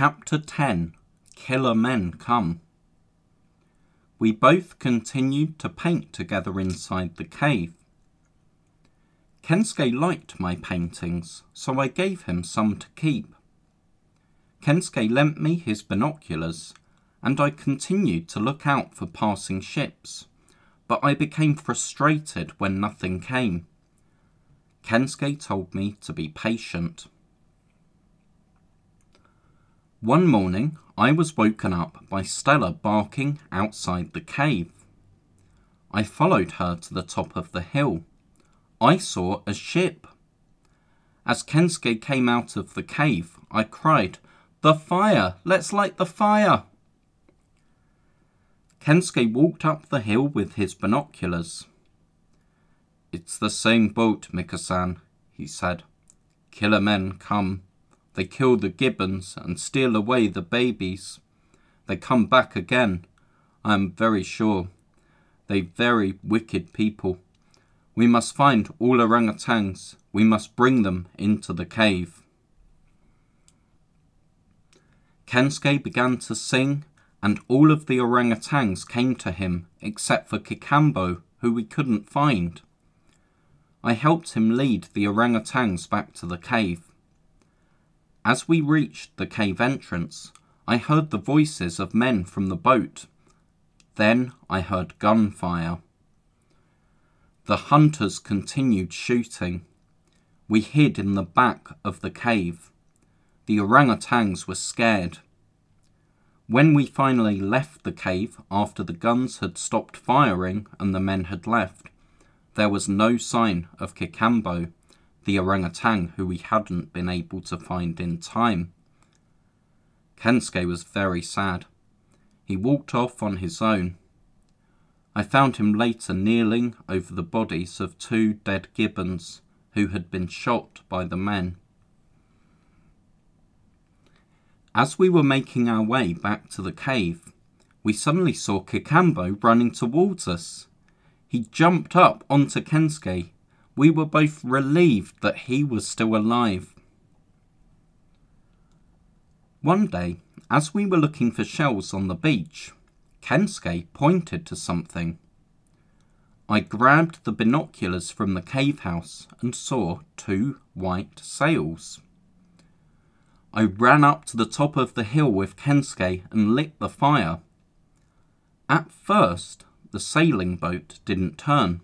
Chapter 10. Killer Men Come. We both continued to paint together inside the cave. Kensuke liked my paintings, so I gave him some to keep. Kensuke lent me his binoculars, and I continued to look out for passing ships, but I became frustrated when nothing came. Kensuke told me to be patient. One morning, I was woken up by Stella barking outside the cave. I followed her to the top of the hill. I saw a ship. As Kensuke came out of the cave, I cried, "The fire! Let's light the fire!" Kensuke walked up the hill with his binoculars. "It's the same boat, Mika-san," he said. "Killer men come. They kill the gibbons and steal away the babies. They come back again, I am very sure. They very wicked people. We must find all orangutans. We must bring them into the cave." Kensuke began to sing, and all of the orangutans came to him, except for Kikambo, who we couldn't find. I helped him lead the orangutans back to the cave. As we reached the cave entrance, I heard the voices of men from the boat. Then I heard gunfire. The hunters continued shooting. We hid in the back of the cave. The orangutans were scared. When we finally left the cave after the guns had stopped firing and the men had left, there was no sign of Kikambo, the orangutan who we hadn't been able to find in time. Kensuke was very sad. He walked off on his own. I found him later kneeling over the bodies of 2 dead gibbons who had been shot by the men. As we were making our way back to the cave, we suddenly saw Kikambo running towards us. He jumped up onto Kensuke. We were both relieved that he was still alive. One day, as we were looking for shells on the beach, Kensuke pointed to something. I grabbed the binoculars from the cave house and saw 2 white sails. I ran up to the top of the hill with Kensuke and lit the fire. At first, the sailing boat didn't turn.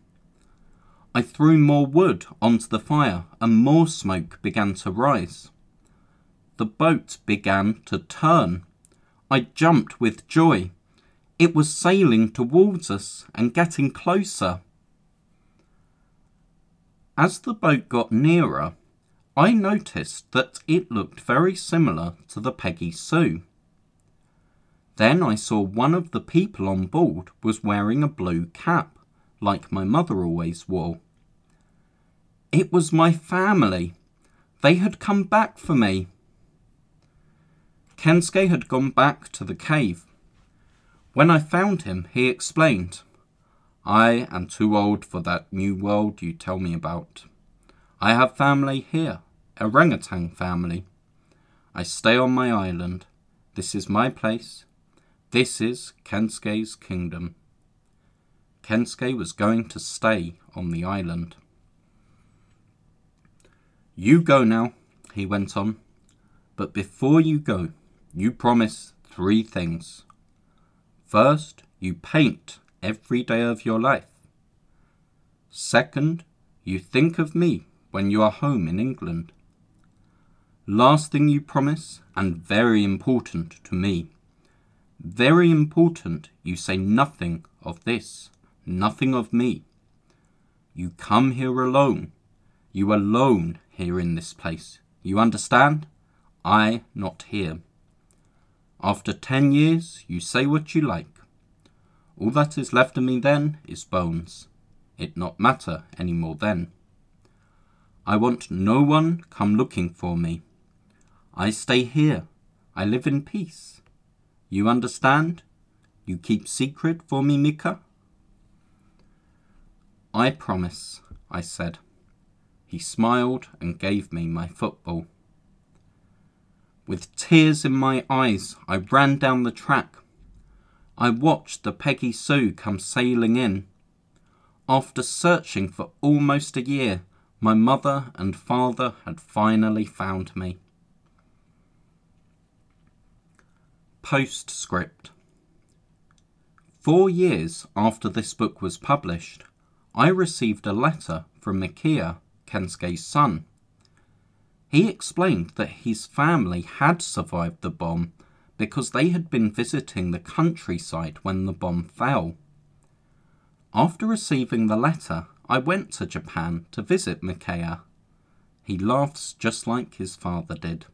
I threw more wood onto the fire and more smoke began to rise. The boat began to turn. I jumped with joy. It was sailing towards us and getting closer. As the boat got nearer, I noticed that it looked very similar to the Peggy Sue. Then I saw one of the people on board was wearing a blue cap, like my mother always wore. It was my family. They had come back for me. Kensuke had gone back to the cave. When I found him, he explained, "I am too old for that new world you tell me about. I have family here, orangutan family. I stay on my island. This is my place. This is Kensuke's kingdom." Kensuke was going to stay on the island. "You go now," he went on. "But before you go, you promise 3 things. First, you paint every day of your life. Second, you think of me when you are home in England. Last thing you promise, and very important to me, very important, you say nothing of this, nothing of me. You come here alone. You alone here in this place. You understand? I not here. After 10 years, you say what you like. All that is left of me then is bones. It not matter any more then. I want no one come looking for me. I stay here. I live in peace. You understand? You keep secret for me, Mika?" "I promise," I said. He smiled and gave me my football. With tears in my eyes, I ran down the track. I watched the Peggy Sue come sailing in. After searching for almost a year, my mother and father had finally found me. Postscript. 4 years after this book was published, I received a letter from Micaiah, Kensuke's son. He explained that his family had survived the bomb because they had been visiting the countryside when the bomb fell. After receiving the letter, I went to Japan to visit Micaiah. He laughs just like his father did.